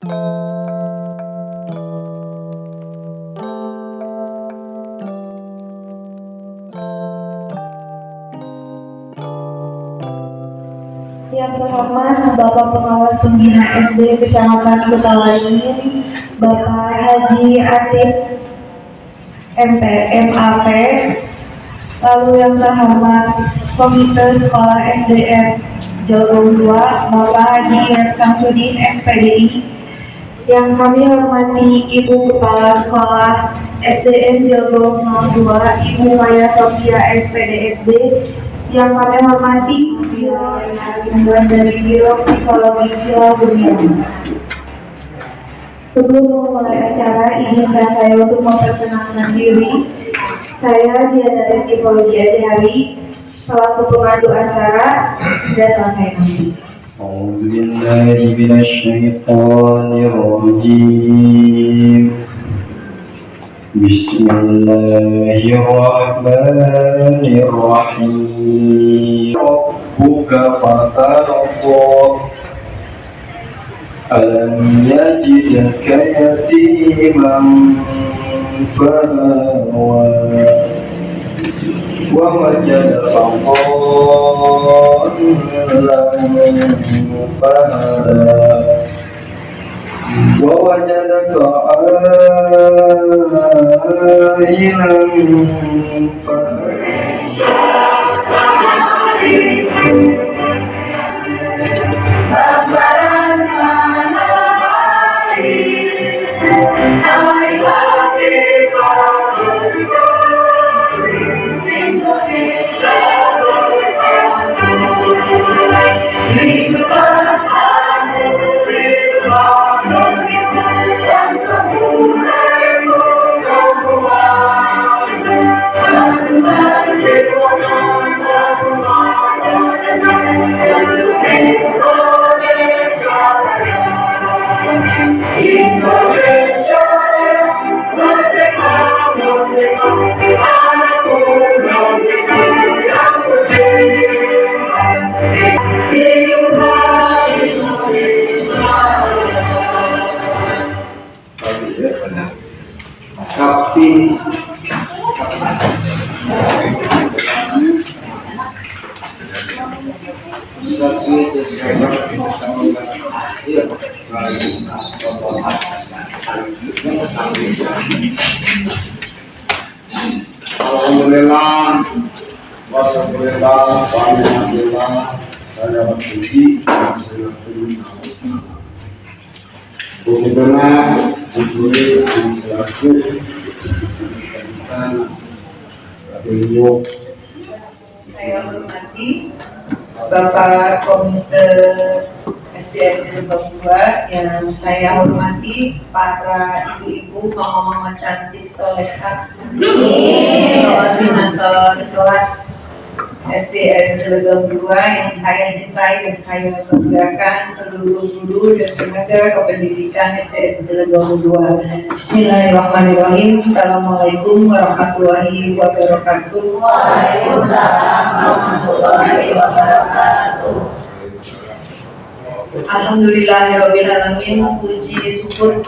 Yang terhormat Bapak Pengawas Pembina SD Kecamatan Kutawaringin, Bapak Haji Atif MAP, lalu yang terhormat Komite Sekolah SDN Jelgong 2, Bapak Haji Samsudin SPDI, yang kami hormati Ibu Kepala Sekolah SDN Jelgong 02, Ibu Maya Sofia SPDSD, yang kami hormati dari Biro Psikologi Sila Buniani. Sebelum memulai acara, izinkan saya untuk memperkenalkan diri. Saya Diana Rizky Fauziah Dehari, selaku pemandu acara, dan sampai nanti. أعوذ بالله من الشيطان الرجيم بسم الله الرحمن الرحيم ربك فترضى ألم يجدك يتيما فآوى ووجدك ضالا فهدى ووجدك عائلا Alhamdulillah, wassallallahu alhamdulillah, saya berpuji Bukitana, Bukuri, Selaku, Saya hormati Bapak Komite SDN Jelgong 2, yang saya hormati para ibu-ibu, mama-mama cantik, solehah, koordinator kelas SDN Jelgong 2 yang saya cintai dan saya banggakan, seluruh guru dan tenaga kependidikan SDN Jelgong 2. Bismillahirrahmanirrahim. Assalamualaikum warahmatullahi wabarakatuh. Waalaikumsalam warahmatullahi wabarakatuh. Alhamdulillahirrahmanirrahim. Puji syukur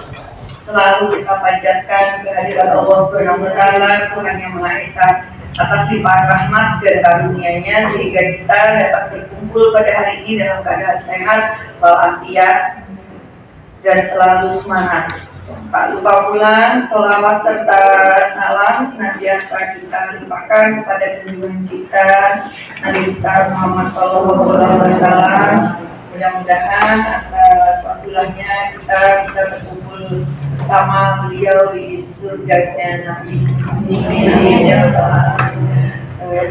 selalu kita panjatkan kehadirat Allah Subhanahu wa Ta'ala, Tuhan yang Maha Esa, atas limpahan rahmat dan karunia-Nya sehingga kita dapat berkumpul pada hari ini dalam keadaan sehat, walafiat, dan selalu semangat. Tak lupa pula selawat serta salam senantiasa kita limpahkan kepada junjungan kita Nabi besar Muhammad SAW. Mudah-mudahan atas wasilahnya kita bisa berkumpul bersama beliau di surganya Nabi.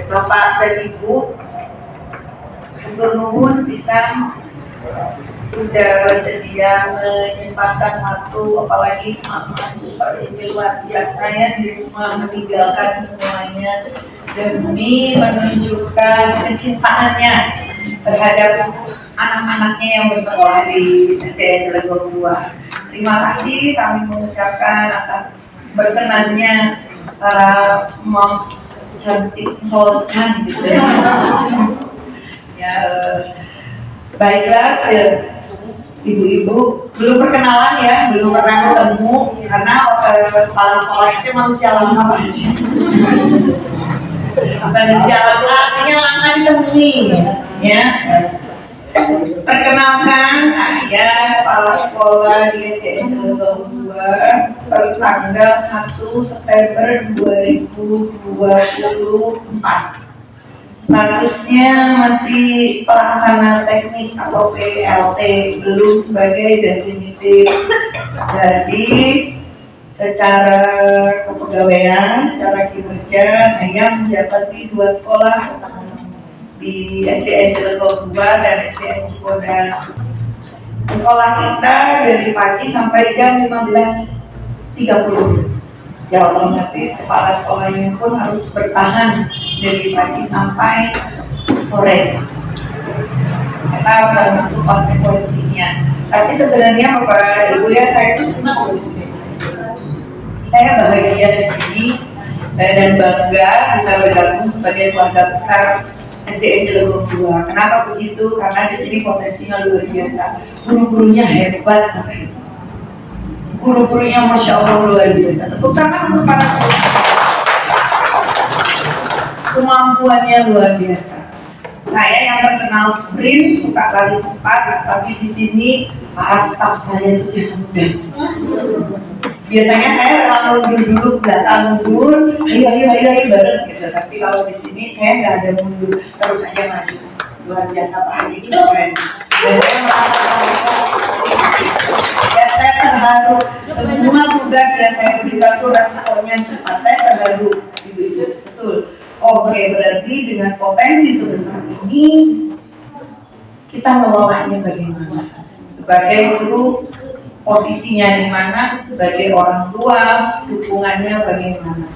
Bapak dan Ibu, hatur nuhun pisan sudah bersedia menyempatkan waktu, apalagi mama super ini luar biasa ya, di rumah meninggalkan semuanya demi menunjukkan kecintaannya terhadap anak-anaknya yang bersekolah di SDN Jelgong 2. Terima kasih kami mengucapkan atas berkenannya para moms cantik solcan gitu ya. Baiklah, ibu-ibu belum perkenalan ya, belum pernah ketemu karena kepala sekolahnya itu manusia lama Pak Haji. Manusia lama artinya lama ditemui ya. Perkenalkan, saya kepala sekolah di SDN Cilegon 2 tanggal 1 September 2024. Statusnya masih pelaksana teknis atau PLT, belum sebagai definitif. Jadi secara kepegawaian, secara kinerja saya menjabat di 2 sekolah, di SDN Cilegon 2 dan SDN Cibodas. Sekolah kita dari pagi sampai jam 15.30. Ya otomatis kepala sekolahnya pun harus bertahan dari pagi sampai sore. Kita udah masuk konsekuensinya. Tapi sebenarnya Bapak Ibu ya, saya itu senang di sini. Saya bahagia di sini dan bangga bisa bergabung sebagai keluarga besar SDN Cilegon 2. Kenapa begitu? Karena di sini potensinya luar biasa. Guru-gurunya hebat, guru-gurunya Masya Allah luar biasa. Tepuk tangan untuk para guru. Kemampuannya luar biasa. Saya yang terkenal sprint, suka lari cepat, tapi di sini para staf saya itu biasa muda. Biasanya saya rela mundur dulu, belakang mundur, ayo bareng gitu. Tapi kalau di sini saya nggak ada mundur, terus aja maju. Luar biasa Pak Haji itu keren. Dan saya merasa ya, saya terharu. Semua tugas yang saya berikan itu responnya cepat. Saya terharu. Itu betul. Oke, berarti dengan potensi sebesar ini kita mengelolanya bagaimana? Sebagai guru, posisinya di mana, sebagai orang tua, dukungannya bagaimana.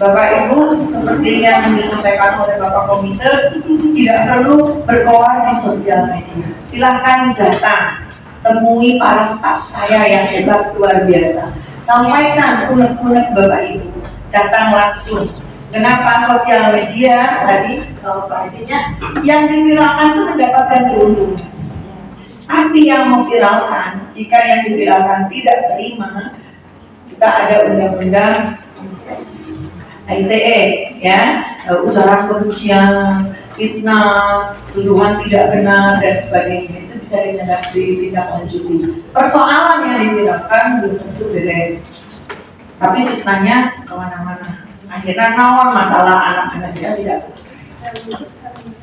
Bapak Ibu, seperti yang disampaikan oleh Bapak Komite, tidak perlu berkoar di sosial media. Silahkan datang, temui para staf saya yang hebat luar biasa. Sampaikan unek-unek Bapak Ibu, datang langsung. Kenapa sosial media tadi, kalau Pak Hajinya, yang diviralkan itu mendapatkan keuntungan. Tapi yang memviralkan, jika yang diviralkan tidak terima, kita ada undang-undang ITE, ya, ujaran kebencian, fitnah, tuduhan tidak benar dan sebagainya, itu bisa ditindaklanjuti. Persoalan yang diviralkan belum tentu beres, tapi fitnahnya kemana-mana. Akhirnya naon masalah anak-anak kita tidak selesai.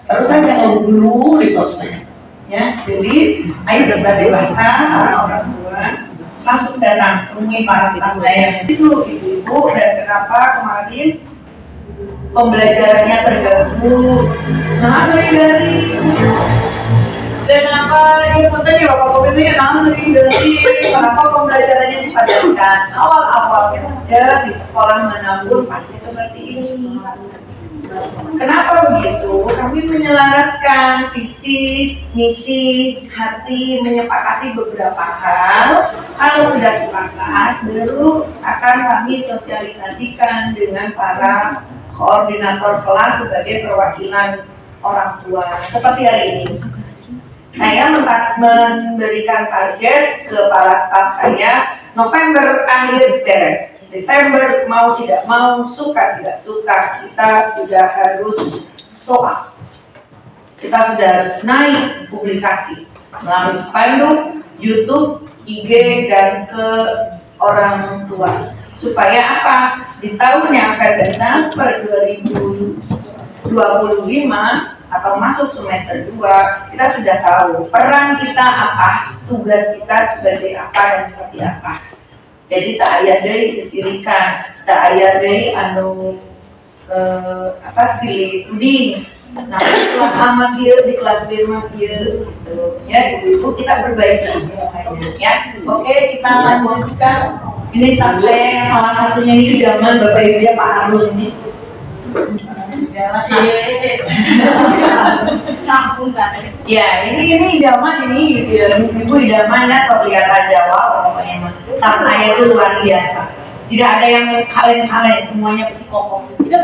Terus saja ngobrol di sosmed. Ya, jadi ayo kita dewasa, orang tua langsung datang temui para staf saya itu ibu-ibu. Dan kenapa kemarin pembelajarannya terganggu? Nah, sering dari dan apa ya katanya Bapak Komite sering dari kenapa pembelajarannya dipadatkan? Awal-awalnya saja di sekolah manapun pasti seperti ini. Kenapa begitu? Kami menyelaraskan visi, misi, hati, menyepakati beberapa hal. Kalau sudah sepakat, baru akan kami sosialisasikan dengan para koordinator kelas sebagai perwakilan orang tua. Seperti hari ini, saya memberikan target ke para staf saya, November akhir beres. Desember mau tidak mau, suka tidak suka, kita sudah harus soal. Kita sudah harus naik publikasi melalui spanduk, YouTube, IG, dan ke orang tua. Supaya apa? Di tahun yang akan datang per 2025 atau masuk semester 2, kita sudah tahu peran kita apa, tugas kita sebagai apa dan seperti apa. Jadi tak ayat dari sisirikan, tak ayat dari silih tuding. Nah, di kelas amat dia, di kelas birma dia, ya ibu-ibu kita perbaiki semuanya. Ya, oke kita lanjutkan. Ini sampai salah satunya ini idaman Bapak Ibu ya Pak Arul ini. Ya, ini idaman ini ibu idaman ya, sok lihat aja wow pokoknya staff saya itu luar biasa. Tidak ada yang kaleng-kaleng, semuanya psikokoh. Itu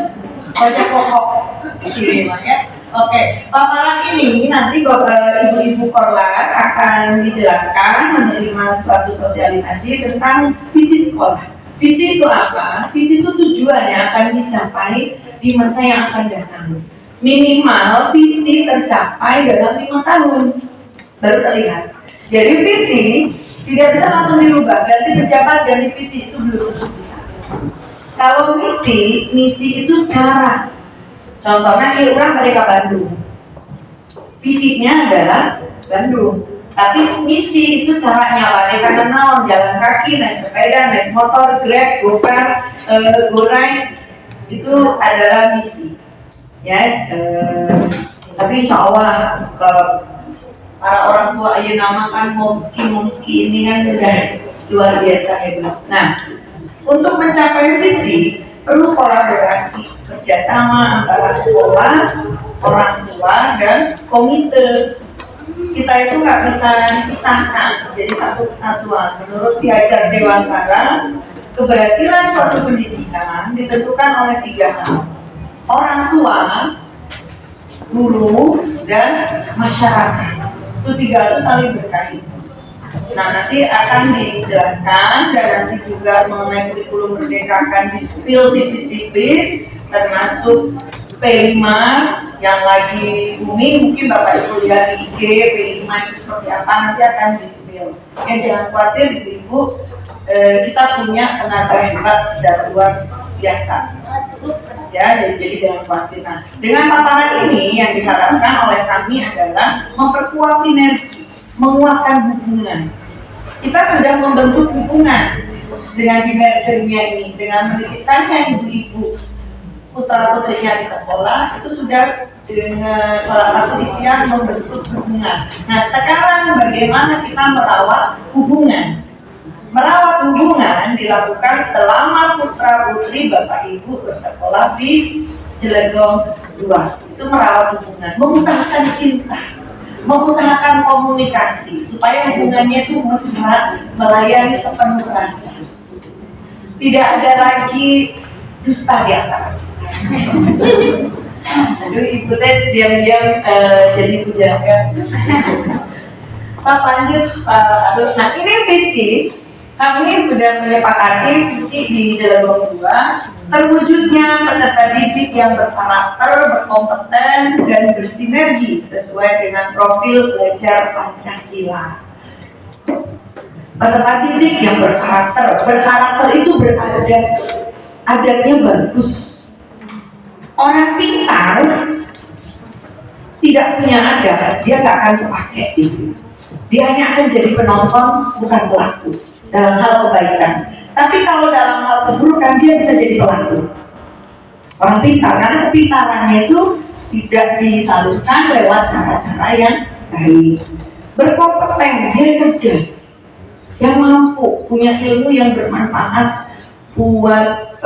wajah kokoh di sini ya. Oke, paparan ini nanti ibu-ibu Korlas akan dijelaskan menerima suatu sosialisasi tentang visi sekolah. Visi itu apa? Visi itu tujuannya akan dicapai di masa yang akan datang. Minimal visi tercapai dalam 5 tahun baru terlihat. Jadi visi tidak bisa langsung dirubah, ganti pejabat, ganti visi itu belum tentu bisa. Kalau misi itu cara. Contohnya orang mereka Bandung, visinya adalah Bandung, tapi misi itu caranya mereka kenal jalan kaki, naik sepeda, naik motor, grab, gopar, gorai, itu adalah misi. Ya, tapi insya Allah para orang tua ayo namakan momski ini kan sudah luar biasa hebat. Nah, untuk mencapai visi perlu kolaborasi kerjasama antara sekolah, orang tua, dan komite. Kita itu nggak bisa dipisahkan jadi satu kesatuan. Menurut Piajar Dewantara, keberhasilan suatu pendidikan ditentukan oleh 3 hal: orang tua, guru, dan masyarakat. Itu 3 itu saling berkait. Nah, nanti akan dijelaskan dan nanti juga mengenai kurikulum merdeka akan di-spill tipis-tipis, termasuk P5 yang lagi booming. Mungkin Bapak Ibu lihat di IG P5 itu seperti apa, nanti akan di-spill. Jangan khawatir Ibu, kita punya tenaga hebat dan luar biasa. Ya, jadi jangan khawatir. Nah, dengan paparan ini yang diharapkan oleh kami adalah memperkuat sinergi, menguatkan hubungan. Kita sudah membentuk hubungan dengan mergernya ini, dengan menitipkannya ibu-ibu putra putrinya di sekolah, itu sudah dengan salah satu ikhtiar membentuk hubungan. Nah, sekarang bagaimana kita merawat hubungan? Merawat hubungan dilakukan selama putra putri bapak ibu bersekolah di Cilegon 2. Itu merawat hubungan, mengusahakan cinta, mengusahakan komunikasi supaya hubungannya itu mesra, melayani sepenuh rasa. Tidak ada lagi dusta di antara kita. Aduh, ibu teh diam-diam jadi bujaga. Pak lanjut, nah ini visi. Kami sudah menyepakati visi di Cilegon 2, terwujudnya peserta didik yang berkarakter, berkompeten, dan bersinergi sesuai dengan profil belajar Pancasila. Peserta didik yang berkarakter itu beradab, adabnya bagus. Orang pintar tidak punya adab, dia nggak akan terpakai itu. Dia hanya akan jadi penonton, bukan pelaku dalam hal kebaikan. Tapi kalau dalam hal keburukan dia bisa jadi pelaku. Orang pintar, karena kepintarannya itu tidak disalurkan lewat cara-cara yang baik. Berkompeten, dia cerdas, dia mampu, punya ilmu yang bermanfaat buat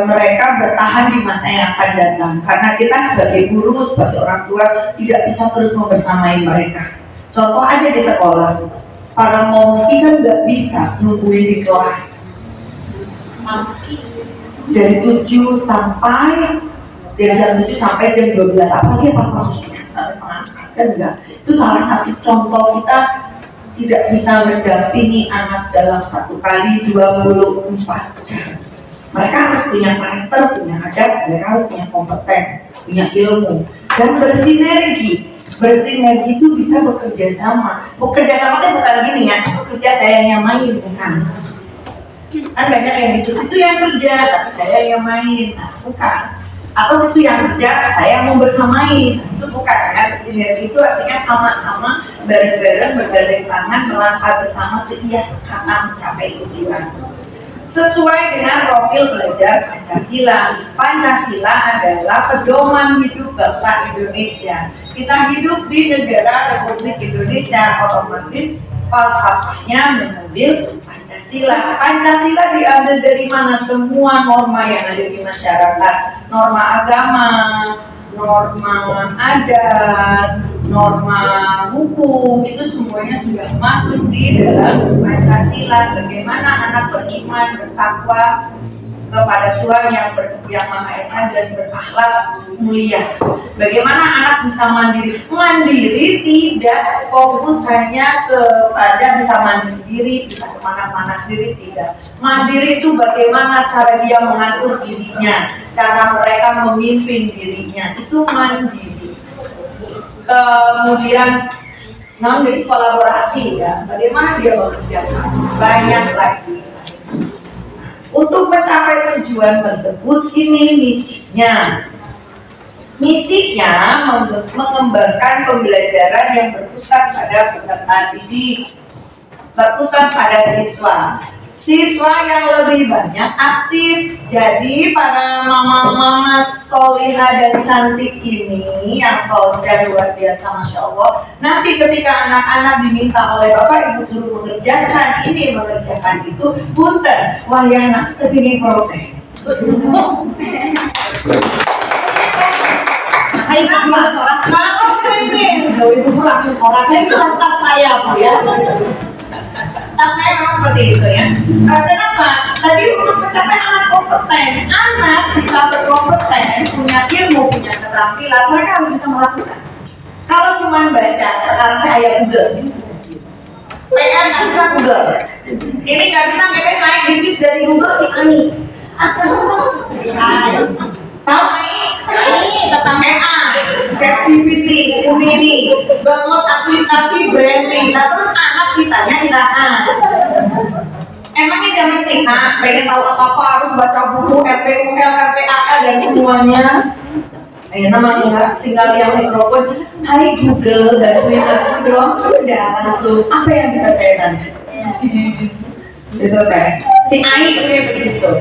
mereka bertahan di masa yang akan datang. Karena kita sebagai guru, sebagai orang tua tidak bisa terus membersamai mereka. Contoh aja di sekolah, para momski kan nggak bisa nungguin di kelas. Momski dari 7 sampai jam 12, apalagi pas masuk siang sampai setengah 4 kan enggak. Itu salah satu contoh kita tidak bisa mendampingi anak dalam 1 kali 24 jam. Mereka harus punya karakter, punya adab, mereka harus punya kompeten, punya ilmu, dan bersinergi. Bersinergi itu bisa bekerja sama. Bekerja sama itu bukan gini ya, saya bekerja saya yang main, bukan. Kan banyak yang gitu, situ yang kerja tapi saya yang main, nah, bukan. Atau situ yang kerja saya mau bersamai, itu bukan ya. Bersinergi itu artinya sama-sama bareng-bareng bergandeng tangan melangkah bersama setia sekata mencapai tujuan. Sesuai dengan profil belajar Pancasila. Pancasila adalah pedoman hidup bangsa Indonesia. Kita hidup di negara Republik Indonesia, otomatis falsafahnya mengambil Pancasila. Pancasila diambil dari mana? Semua norma yang ada di masyarakat, norma agama, norma adat, norma hukum, itu semuanya sudah masuk di dalam Pancasila. Bagaimana anak beriman, bertakwa, kepada Tuhan yang Maha Esa dan berakhlak mulia. Bagaimana anak bisa mandiri? Mandiri tidak fokus hanya kepada bisa mandi sendiri, bisa kemana-mana sendiri, tidak. Mandiri itu bagaimana cara dia mengatur dirinya, cara mereka memimpin dirinya, itu mandiri. Kemudian jadi kolaborasi ya, bagaimana dia bekerja sama, banyak lagi. Untuk mencapai tujuan tersebut, ini misinya. Misinya mengembangkan pembelajaran yang berpusat pada peserta didik, berpusat pada siswa. Siswa yang lebih banyak aktif. Jadi para mama-mama solihah dan cantik ini yang solja luar biasa, Masya Allah. Nanti ketika anak-anak diminta oleh Bapak Ibu guru mengerjakan ini, mengerjakan itu, punten, wayana ketinggi protes. Hai apa? Kalau ini, ibu langsung sholatnya itu staf saya Bu ya. Staf saya memang seperti itu ya. Kenapa? Tadi untuk mencapai anak kompeten, anak bisa berkompeten, punya ilmu, punya keterampilan, mereka harus bisa melakukan. Kalau cuma baca, sekarang saya Google. PR nggak bisa Google. Ini nggak bisa ngepet naik dikit dari Google si Ani. Tahu Ani? Tentang AI, ChatGPT, ini, download aplikasi branding. Nah terus anak bisanya irahan. Emangnya jangan kita pengen tahu apa-apa harus baca buku RPUL, RPAL dan semuanya. Namanya tinggal yang mikrofon. Hai Google, bantuin aku dong. Udah langsung. Apa yang bisa saya bantu? Itu kan. Si Ai begitu.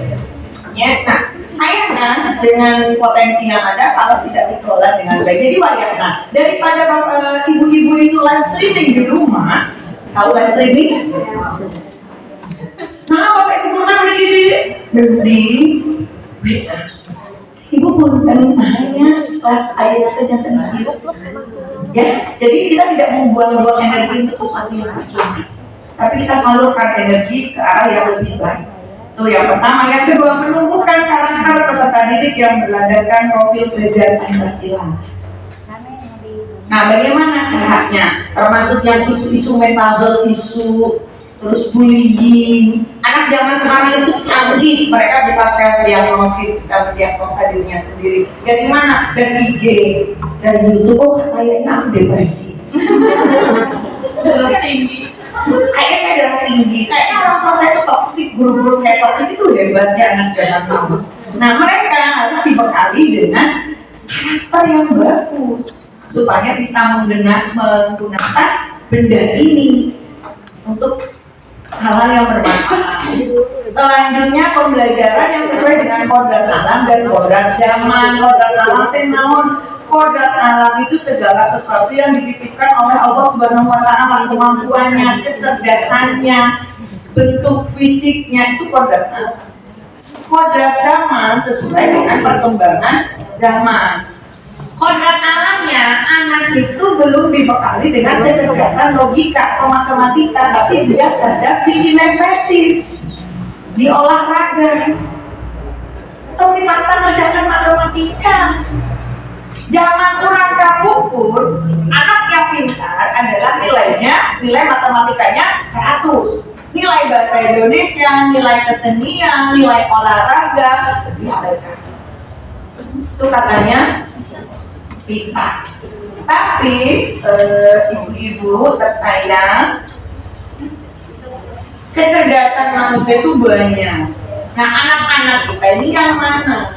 Ya, nah sayangnya dengan potensi yang ada kalau tidak dikelola dengan baik. Jadi wayangnya daripada ibu-ibu itu live streaming di rumah, tahu live streaming? Nah, bapak ibu kan berdiri, ibu punten hanya kelas air saja tinggi. Ya, jadi kita tidak membuang-buang energi untuk sesuatu yang percuma, tapi kita salurkan energi ke arah yang lebih baik. Itu yang pertama. Yang kedua, menumbuhkan karakter peserta didik yang berlandaskan profil belajar Pancasila. Nah, bagaimana caranya? Termasuk yang isu-isu mental health, isu terus bullying. Anak zaman sekarang itu canggih, mereka bisa self-diagnosis, bisa mendiagnosa dirinya sendiri. Dari mana? Dari IG, dari YouTube. Oh, kayaknya aku depresi. Tinggi. Kayaknya saya darah tinggi. Kayaknya orang tua saya itu toksik, guru-guru saya toksik. Itu hebatnya anak zaman now. Nah, mereka harus dibekali dengan karakter yang bagus supaya bisa menggunakan benda ini untuk hal-hal yang bermanfaat. Selanjutnya pembelajaran yang sesuai dengan kodrat alam dan kodrat zaman. Kodrat alam naon? Kodrat alam itu segala sesuatu yang dititipkan oleh Allah Subhanahu wa Ta'ala, kemampuannya, kecerdasannya, bentuk fisiknya, itu kodrat alam. Kodrat zaman sesuai dengan perkembangan zaman. Kodrat alamnya, anak itu belum dibekali dengan kecerdasan logika atau matematika, tapi dia cerdas di kinestetis, di olahraga, atau dipaksa mengerjakan matematika. Zaman kurang kapukur, anak yang pintar adalah nilai matematikanya 100. Nilai bahasa Indonesia, nilai kesenian, nilai olahraga diabaikan. Itu katanya pintar. Tapi ibu-ibu tersayang, kecerdasan manusia itu banyak. Nah, anak-anak kita ini yang mana?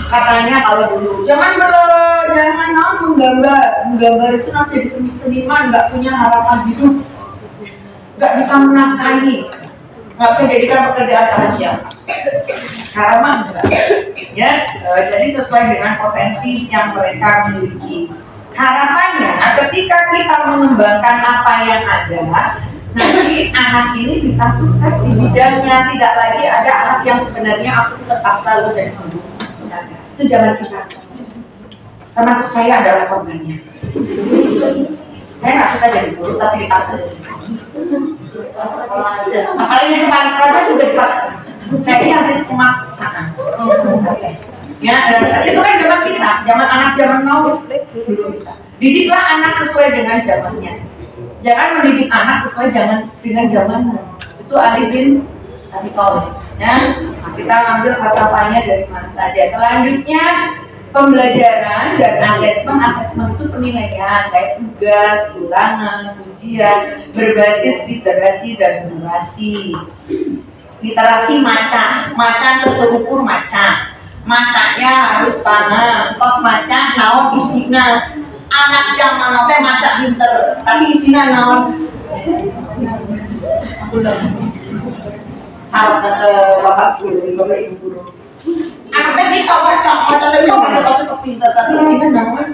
Katanya kalau dulu jangan menggambar itu nanti jadi seniman, nggak punya harapan hidup, nggak bisa menafkahi, nggak bisa jadikan pekerjaan karena siapa. Sekarang mah enggak, ya. Jadi sesuai dengan potensi yang mereka miliki. Harapannya ketika kita mengembangkan apa yang ada, nanti anak ini bisa sukses di bidangnya. Tidak lagi ada anak yang sebenarnya aku terpaksa lu jadi guru. Itu zaman kita. Termasuk saya adalah korbannya. Saya nggak suka jadi guru, tapi dipaksa jadi guru. Apalagi yang kepala sekolah juga dipaksa. Saya ini hasil pemaksaan. Ya, dan itu kan zaman kita, zaman anak zaman now belum bisa. Didiklah anak sesuai dengan zamannya. Jangan mendidik anak sesuai dengan zamanmu. Itu Ali bin Abi Thalib. Ya, kita ambil falsafahnya dari mana saja. Selanjutnya pembelajaran dan asesmen itu penilaian kayak tugas, ulangan, ujian berbasis literasi dan durasi. Literasi macan terseukur macanya harus paham. Tos macan naon isina. Anak zaman teh maca pinter, tapi isina naon. Harus ke bapak guru, bapak ibu guru. Anaknya bisa baca dari baca pinter, tapi isina naon.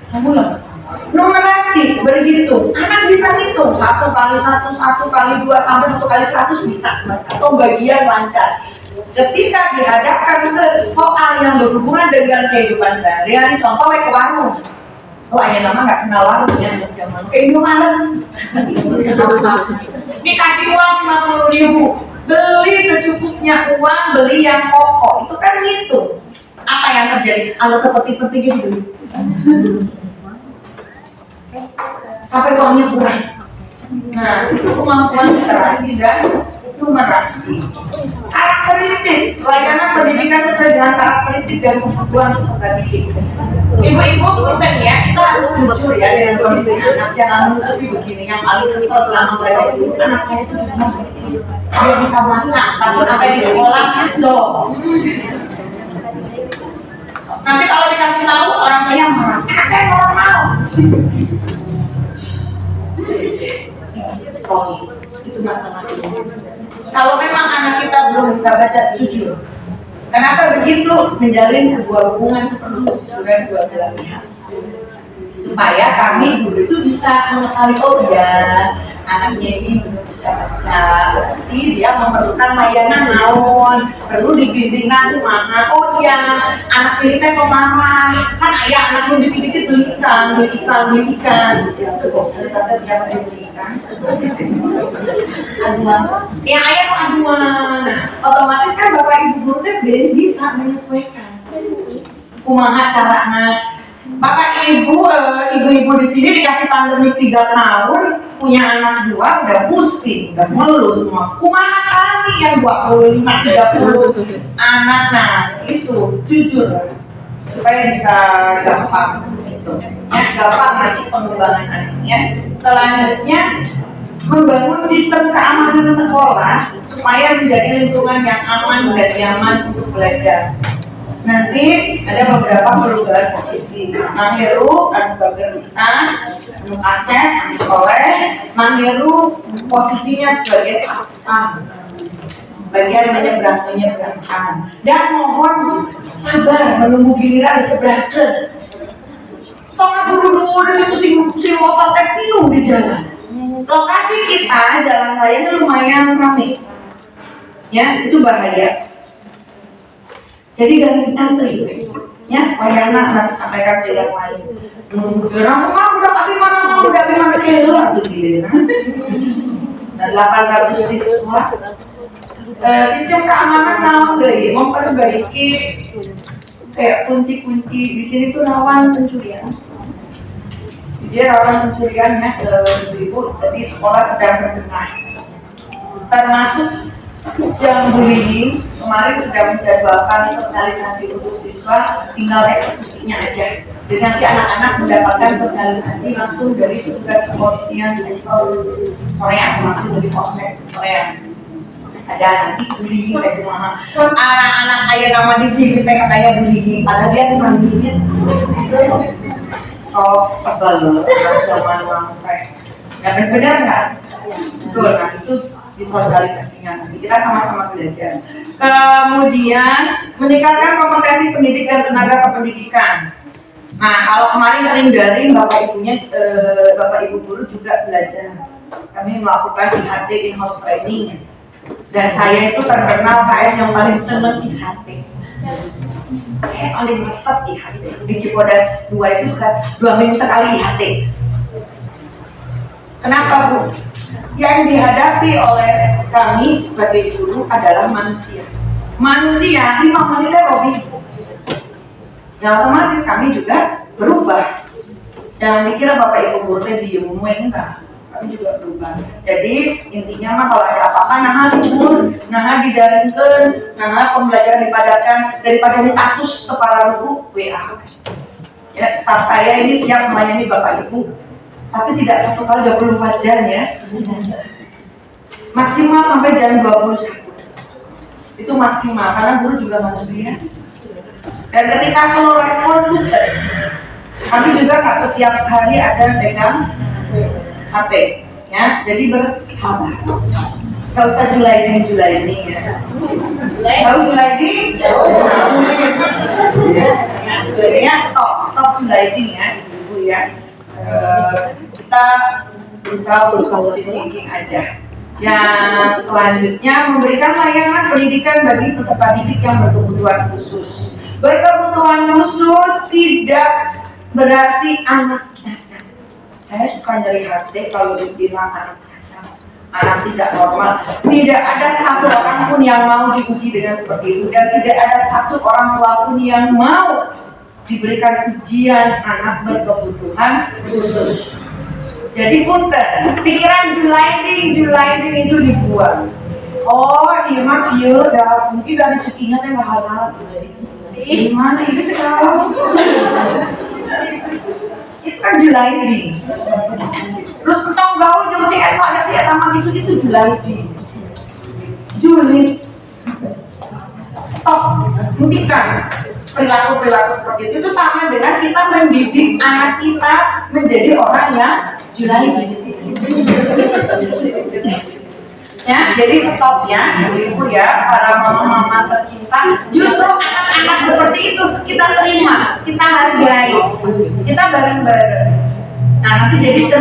Kamu lah. Numerasi berhitung, anak bisa hitung 1 kali 1, 1 kali 2 sampai 1 kali 100 bisa, atau bagian lancar. Ketika dihadapkan ke soal yang berhubungan dengan kehidupan sehari-hari, contoh ke warung, ayah nama nggak kenal warungnya zaman ke Indomaret, dikasih uang 50.000, beli secukupnya uang, beli yang pokok, itu kan hitung. Apa yang terjadi? Kalau seperti gitu. Sampai uangnya kurang. Nah, itu kemampuan literasi dan numerasi. Karakteristik layanan pendidikan sesuai dengan karakteristik dan kebutuhan peserta didik. Ibu-ibu punten ya, kita harus jujur ya dengan kondisi anak. Jangan menutupi begini. Yang paling kesel selama saya itu anak saya itu dia bisa baca, tapi sampai di sekolah so. Nanti kalau dikasih tahu orang tua yang marah, anak saya normal. Itu masalahnya. Kalau memang anak kita belum bisa baca, jujur. Kenapa begitu? Menjalin sebuah hubungan itu perlu kejujuran dua belah pihak. Supaya kami guru itu bisa mengetahui, oh ya, anaknya ini belum bisa baca, berarti dia memerlukan layanan naon, perlu dibimbing kumaha. Oh iya, anak ini teh pemarah, kan ayah anak belum dikit-dikit beli ikan. Aduan, ya ayah tuh aduan. Otomatis kan bapak ibu guru teh bisa menyesuaikan. Kumaha carana. Bapak ibu, ibu-ibu di sini dikasih pandemi 3 tahun, punya anak 2, udah pusing, udah ngeluh semua. Kumaha kami yang 25-30 anak, nah itu jujur supaya bisa gampang gitu. Ya, gampang nanti pengembangan anaknya. Selanjutnya membangun sistem keamanan sekolah supaya menjadi lingkungan yang aman dan nyaman untuk belajar. Nanti ada beberapa perubahan posisi. Mang Heru, Anu Bagir bisa, Anu Asep, Anu Soleh. Mang Heru posisinya sebagai satpam, bagian menyeberangkan. Dan mohon sabar menunggu giliran diseberangkan. Tengah buru-buru di situ si motor teh minum di jalan. Lokasi kita jalan raya lumayan ramai, ya itu bahaya. Jadi dari antri, ya, wayana nanti sampaikan ke yang lain. Orang udah tapi mana kehilangan tuh dia. Dan 800 siswa. Sistem keamanan naon deui memperbaiki kayak kunci-kunci di sini tuh rawan pencurian. Dia rawan pencurian ya, ibu. Jadi sekolah sedang berbenah. Termasuk yang bullying kemarin sudah menjadwalkan sosialisasi untuk siswa, tinggal eksekusinya aja. Jadi nanti anak-anak mendapatkan sosialisasi langsung dari petugas kepolisian sorean, langsung dari polsek sorean. Ada nanti bullying kayak gimana? Anak-anak kayak nama di Cibit katanya bullying, padahal dia tuh bullying. So sebel zaman sampai. Ya benar nggak? Betul, nah itu disosialisasinya nanti kita sama-sama belajar. Kemudian meningkatkan kompetensi pendidik dan tenaga kependidikan. Nah kalau kemarin sering daring bapak ibu guru juga belajar. Kami melakukan IHT in-house training dan saya itu terkenal KS yang paling seneng IHT. Saya paling resep IHT di Cibodas 2 itu bisa 2 minggu sekali IHT. Kenapa Bu? Yang dihadapi oleh kami sebagai guru adalah manusia. Manusia 5 menitnya Robi. Ya otomatis kami juga berubah. Jangan dikira Bapak Ibu guru teh diemuin, enggak. Kami juga berubah. Jadi intinya mah kalau ada apa-apa nah libur, nah didaringkeun, nah pembelajaran dipadatkan daripada ditatus ke para guru WA. Ya, staf saya ini siap melayani Bapak Ibu. Tapi tidak 1 kali 24 jam ya. Maksimal sampai jam 21. Itu maksimal karena guru juga manusia. Dan ketika slow respon juga. Kami juga tak setiap hari ada pegang HP, ya. Jadi bersabar. Gak usah Julaidi ya. Tahu Julaidi? Ya, stop Julaidi ya, ibu ya. Kita berusaha untuk positive thinking aja. Yang selanjutnya memberikan layanan pendidikan bagi peserta didik yang berkebutuhan khusus. Berkebutuhan khusus tidak berarti anak cacat. Saya suka dari hati kalau dibilang anak cacat, anak tidak normal. Tidak ada satu orang pun yang mau diuji dengan seperti itu, dan tidak ada satu orang tua pun yang mau diberikan ujian anak berkebutuhan khusus. Jadi punten, pikiran Julaidi itu dibuang. Oh, iya mah iya dah, mungkin dari cekinya teh mahal. Gimana itu tahu? Itu kan Julaidi. Terus ketong gaul jeung si eta ada si eta mah itu Julaidi. Juli. Stop, hentikan perilaku seperti itu sama dengan kita mendidik anak kita menjadi orang yang Julaidi. Ya, jadi stop ya, ibu ya, para mama-mama tercinta. Justru anak-anak seperti itu kita terima, kita hargai, kita bareng-bareng. Nah, nanti jadi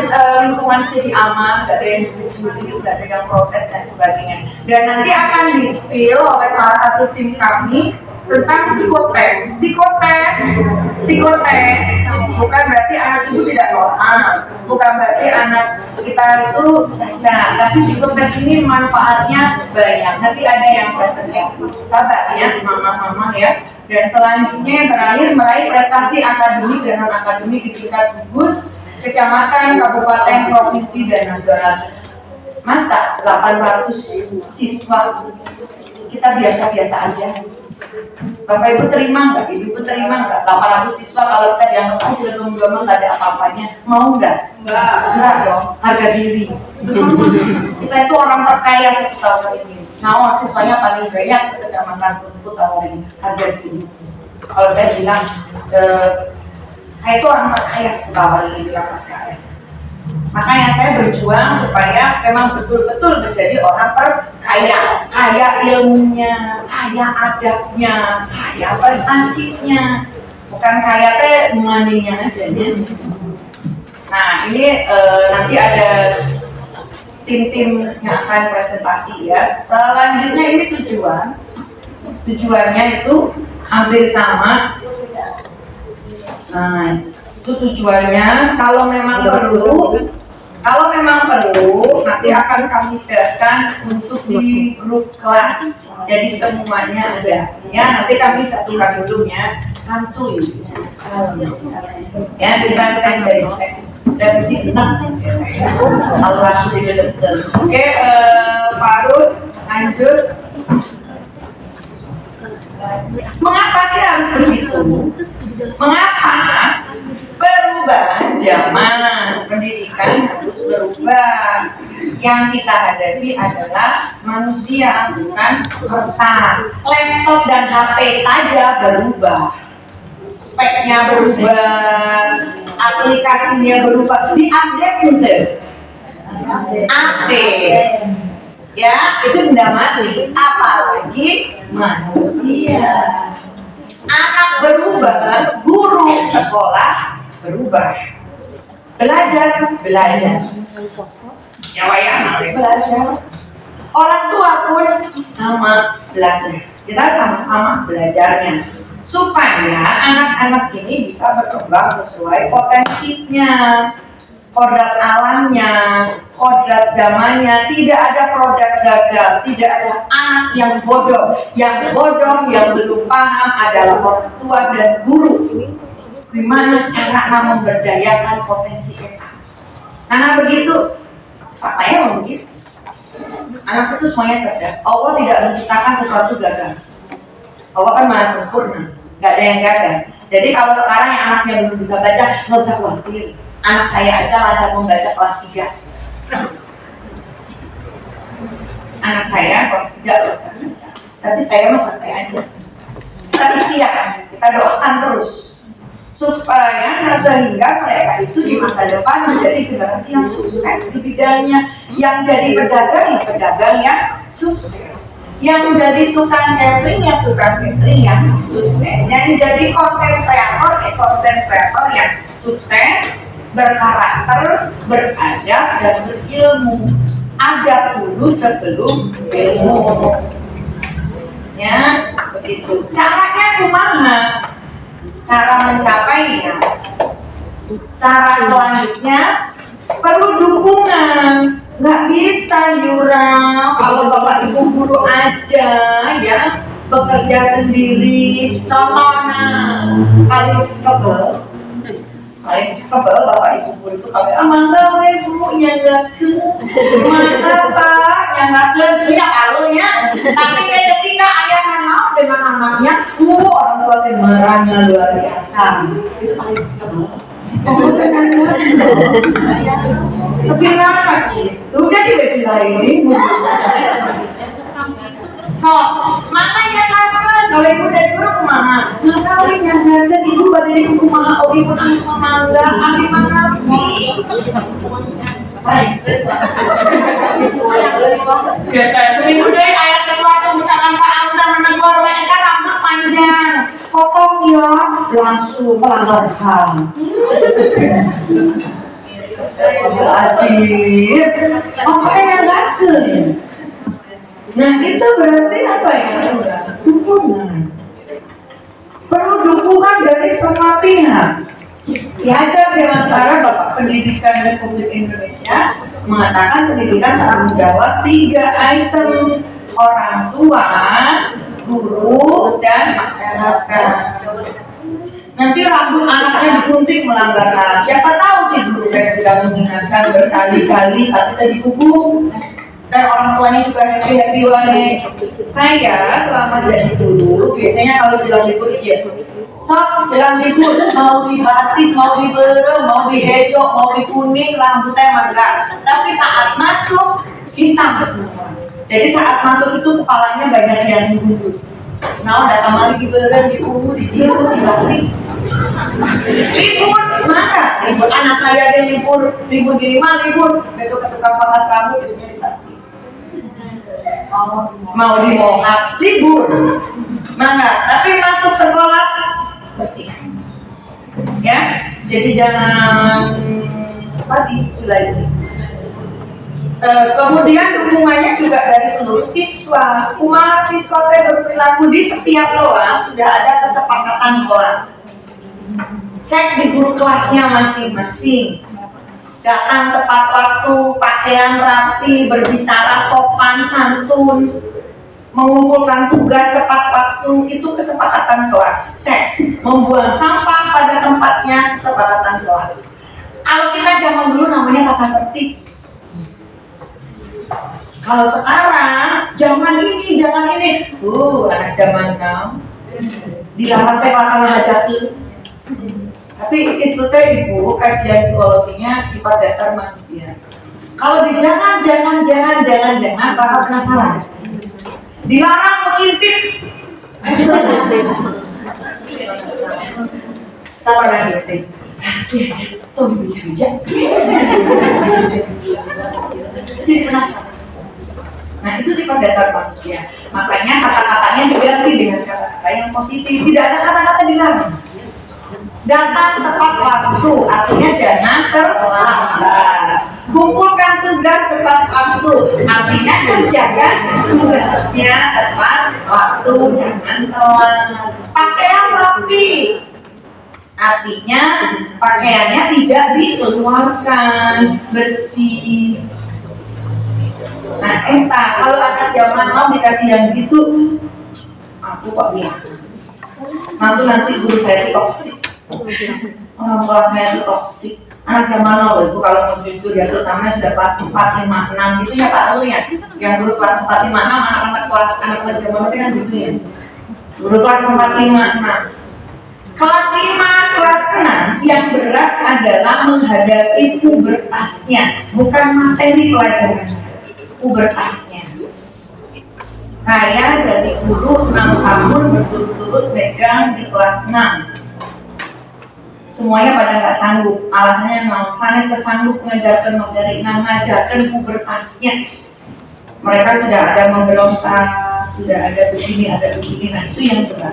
lingkungan jadi aman, gak ada yang bully, gak ada yang protes dan sebagainya. Dan nanti akan di-spill oleh salah satu tim kami tentang psikotes. Psikotes bukan berarti anak itu tidak normal, bukan berarti anak kita itu cacat, tapi psikotes ini manfaatnya banyak. Nanti ada yang presentasi, sabar ya mama-mama ya. Dan selanjutnya yang terakhir meraih prestasi akademik dan non akademik di tingkat gugus, kecamatan, kabupaten, provinsi dan nasional. Masa 800 siswa kita biasa-biasa aja. Bapak Ibu terima nggak? Ibu terima nggak? 800 siswa kalau kita dianggap sudah lomba nggak ada apa-apanya, mau nggak? Enggak dong, harga diri. Kita itu orang terkaya satu tahun ini. Nah, siswanya paling banyak sekecamatan Tunput tahun ini, harga diri. Kalau saya bilang, saya itu orang terkaya satu tahun ini, bilang terkaya. Makanya saya berjuang supaya memang betul-betul menjadi orang terkaya, kaya ilmunya, kaya adabnya, kaya prestasinya, bukan kaya teh money-nya aja ya. Nah ini nanti ada tim-tim yang akan presentasi ya. Selanjutnya ini tujuannya itu hampir sama. Nah itu tujuannya kalau memang perlu nanti akan kami sharekan untuk di grup kelas, jadi semuanya ada ya. Nanti kami satukan dulu ya, santuy ya, kita step by step dari sini. Allah sudah. Oke, Farud lanjut. Mengapa sih harus begitu? Mengapa? Perubahan zaman pendidikan harus berubah. Yang kita hadapi adalah manusia, bukan kertas. Laptop dan HP saja berubah, speknya berubah, aplikasinya berubah, diupdate bener. Update, ya itu benda mati. Apalagi manusia. Anak berubah, guru sekolah berubah, belajar, ya wayang belajar, orang tua pun sama belajar, kita sama-sama belajarnya supaya anak-anak ini bisa berkembang sesuai potensinya. kodrat alamnya, kodrat zamannya. Tidak ada produk gagal, tidak ada anak yang bodoh. Yang bodoh, yang belum paham adalah orang tua dan guru. Gimana cara memberdayakan potensi kita? Karena begitu, faktanya begitu. Anak itu semuanya cerdas. Allah tidak menciptakan sesuatu gagal. Allah kan maha sempurna, nggak ada yang gagal. Jadi kalau sekarang yang anaknya belum bisa baca, nggak usah khawatir. Anak saya aja lancar membaca kelas 3. Anak saya kelas 3 lancar baca. Tapi saya mah santai aja. Tapi kita doakan terus supaya sehingga mereka itu di masa depan menjadi generasi yang sukses di bidangnya, yang jadi pedagang yang sukses, yang jadi tukang catering yang sukses, yang jadi konten kreator yang sukses, berkarakter, beradab dan berilmu. Adab dulu sebelum ilmu. Ya, begitu. Caranya kumaha? Cara mencapainya. Cara selanjutnya perlu dukungan. Nggak bisa Yura kalau bapak ibu guru aja ya bekerja sendiri. Contohnya paling sebel bapak ibu guru itu kalau amangga ibu nyanggakeun masa pak nyanggakeun ya kalunya, tapi ketika ayah nanau dengan anaknya orang tua teh marahnya luar biasa. Itu paling sebel. Tapi kenapa gitu? Jadi baju lain. So, makanya kan kalau ibu dari guru kumaha? Maka ibu nyanggakeun ibu bade ibu kumaha oge pun anu mangga, abi mangga. Seminggu deh ayat sesuatu misalkan Pak Antar menegur mereka rambut panjang potong ya langsung melanggar HAM. Asik apa yang lakukan? Nah itu berarti apa ya? Dukungan. Perlu dukungan dari semua pihak. Diajar dengan cara Bapak Pendidikan Republik Indonesia mengatakan pendidikan tanggung jawab 3 item: orang tua, guru, dan masyarakat. Nanti rambut anaknya digunting melanggar HAM. Siapa tahu si guru sudah mengingatkan berkali-kali tapi tadi hukum. Dan orang tuanya juga happy wae. Saya selama jadi guru biasanya kalau jelang libur sok jelang libur mau dibatik, mau diberem, mau dihejo, mau dikuning, rambutnya mangga. Tapi saat masuk hitam semua. Jadi saat masuk itu kepalanya banyak yang dibungkus. Nah, udah kamar diberem, diungu, dibiru, dibatik. Libur maka libur anak saya dia libur gini mah libur besok ke tukang pangkas rambut besoknya dibatik. Mau di mohak libur maka tapi masuk sekolah bersih ya. Jadi jangan tadi istilah ini. Kemudian dukungannya juga dari seluruh siswa. Kumaha siswa berperilaku di setiap kelas sudah ada kesepakatan kelas. Cek di guru kelasnya masing-masing. Datang tepat waktu, pakaian rapi, berbicara sopan santun, mengumpulkan tugas tepat waktu, itu kesepakatan kelas. Cek. Membuang sampah pada tempatnya, kesepakatan kelas. Kalau kita zaman dulu namanya tata tertib. Kalau sekarang zaman ini, anak zaman now dilarang teh kalau hajati. Tapi itu teh ibu kajian psikologinya sifat dasar manusia. Kalau di jangan bakal penasaran. Dilarang mengintip. Catatan detik. Tuh bijak. Jadi penasaran. Nah itu sifat dasar manusia. Makanya kata-katanya diganti dengan kata-kata yang positif. Tidak ada kata-kata dilarang. Datang tepat waktu, artinya jangan terlambat. Kumpulkan tugas tepat waktu, artinya kerjakan tugasnya tepat waktu, jangan telat. Pakaian rapi, Artinya pakaiannya tidak dikeluarkan, bersih. Nah, kalau anak zaman now dikasih yang gitu, aku kok bilang, nanti guru saya itu toksik, orang tua saya itu toksik. Anak zaman now itu kalau mau jujur ya, terutama sudah kelas 4, 5, 6 gitu ya Pak Arul ya. Yang dulu kelas 4, 5, 6 anak-anak kelas zaman itu kan gitu ya. Dulu kelas 4, 5, 6. Kelas 5, kelas 6 yang berat adalah menghadapi pubertasnya, bukan materi pelajaran, pubertasnya. Saya jadi guru 6 tahun berturut-turut pegang di kelas 6. Semuanya pada nggak sanggup, alasannya sanes kesanggup mengajarkan materi, mengajarkan pubertasnya. Mereka sudah ada memberontak, sudah ada begini, nah itu yang berat.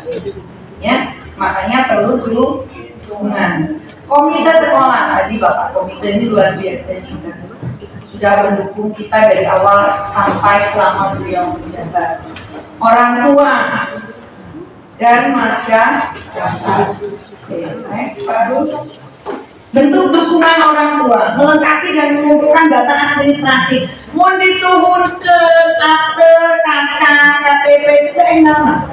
Ya, makanya perlu dukungan. Komite sekolah, tadi Bapak Komite ini luar biasa juga. Sudah mendukung kita dari awal sampai selama beliau menjabat. Orang tua dan masyarakat. Next, baru bentuk dukungan orang tua, melengkapi dan mengumpulkan data administrasi. Mun disuhun ke akte, KK, KTP, seenggaknya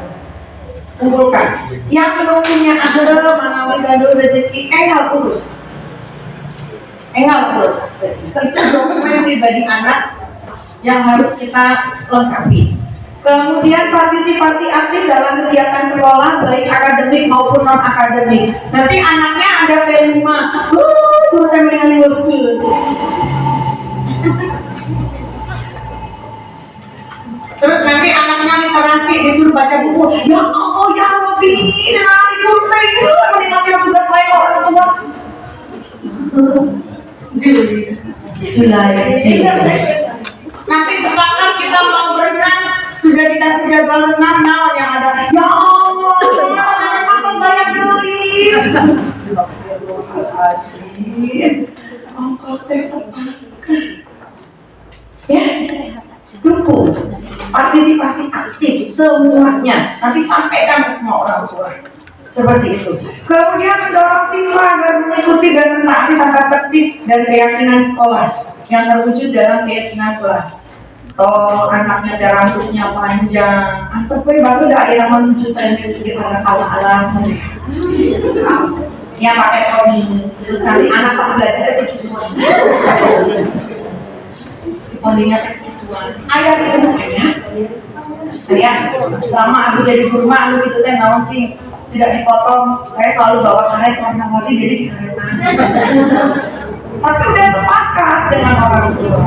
kumpulkan. Yang belum punya akte, manawi gandul rezeki, urus. Urus. Itu dokumen pribadi anak yang harus kita lengkapi. Kemudian partisipasi aktif dalam kegiatan sekolah baik akademik maupun non akademik. Nanti anaknya ada P5, tulisan dengan waktu. Terus nanti anaknya literasi disuruh baca buku. Ya Allah ya Rabbi, nanti kurtai itu masih tugas lain orang tua. Julai. Nanti sepakat kita mau berenang. Sudah dikasih jadwal renang, yang ada ya Allah, ternyata saya nonton banyak duit. Engkau tersepakat. Ya, dukung partisipasi aktif semuanya. Nanti sampaikan ke semua orang tua. Seperti itu. Kemudian mendorong siswa agar mengikuti dan mentaati tata tertib dan keyakinan sekolah yang terwujud dalam keyakinan kelas. Oh, anaknya ada rambutnya panjang, atau baru daerah menuju tadi di ala-ala ya pakai poni, terus nanti anak pas belajar itu kecuan, si poninya kecuan, ayah itu makanya, saya selama aku jadi guru malu gitu teh nawan sih tidak dipotong, saya selalu bawa karet warna warni jadi di karetan. Tapi udah sepakat dengan orang tua,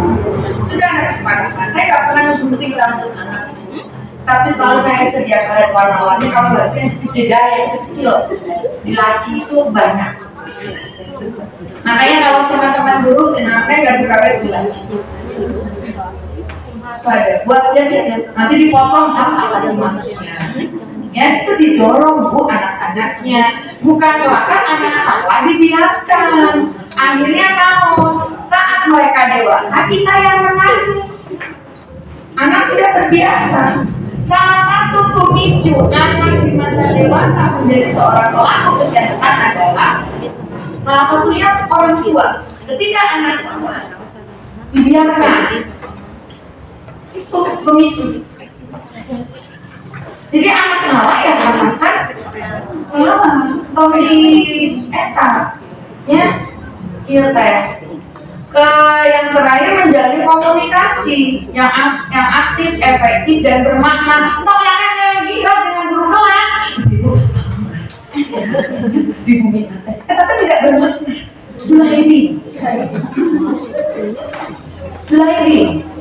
sudah ada kesepakatan. Saya nggak pernah mengunting rambut anak, tapi selalu saya sedia karet warna-warni. Kalau berarti jeda yang kecil di laci itu banyak. Makanya kalau teman-teman guru kenapa nggak karet di laci? Buat dia nanti dipotong apa asasi manusia. Ya itu didorong bu anak-anaknya, bukan kelakar anak salah dibiarkan. Akhirnya saat mereka dewasa kita yang menangis. Anak sudah terbiasa. Salah satu pemicu anak di masa dewasa menjadi seorang pelaku kejahatan adalah salah satunya orang tua. Ketika anak salah dibiarkan, itu pemicu. Jadi anak salah ya katakan salah atau di eta ya iya teh. Yang terakhir menjalin komunikasi yang aktif, efektif dan bermakna. Tolaknya gila dengan guru kelas. Di bumi tetapi tidak bermakna. Julai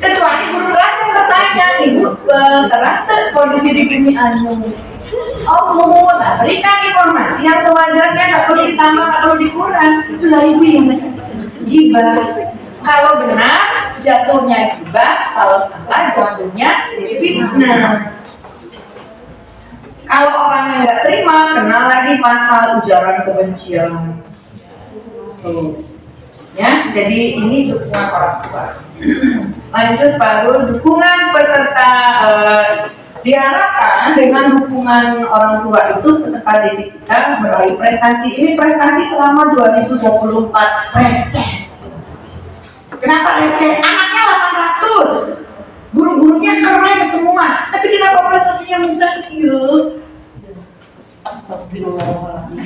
kecuali guru kelas yang bertanya, ibu terasa kondisi di bumi anu. Oh, nah, berikan informasi yang sewajarnya, nggak perlu ditambah, nggak perlu dikurang. Julai gibah. Kalau benar jatuhnya gibah, kalau salah jatuhnya fitnah. Kalau orang yang nggak terima, kena lagi pasal ujaran kebencian. Ya, jadi ini dukungan orang tua. Lanjut baru dukungan peserta Diharapkan dengan dukungan orang tua itu peserta didik kita meraih prestasi. Ini prestasi selama 2024 receh. Kenapa receh? Anaknya 800, guru-gurunya keren semua, tapi kenapa prestasinya mustahil? Astagfirullahaladzim.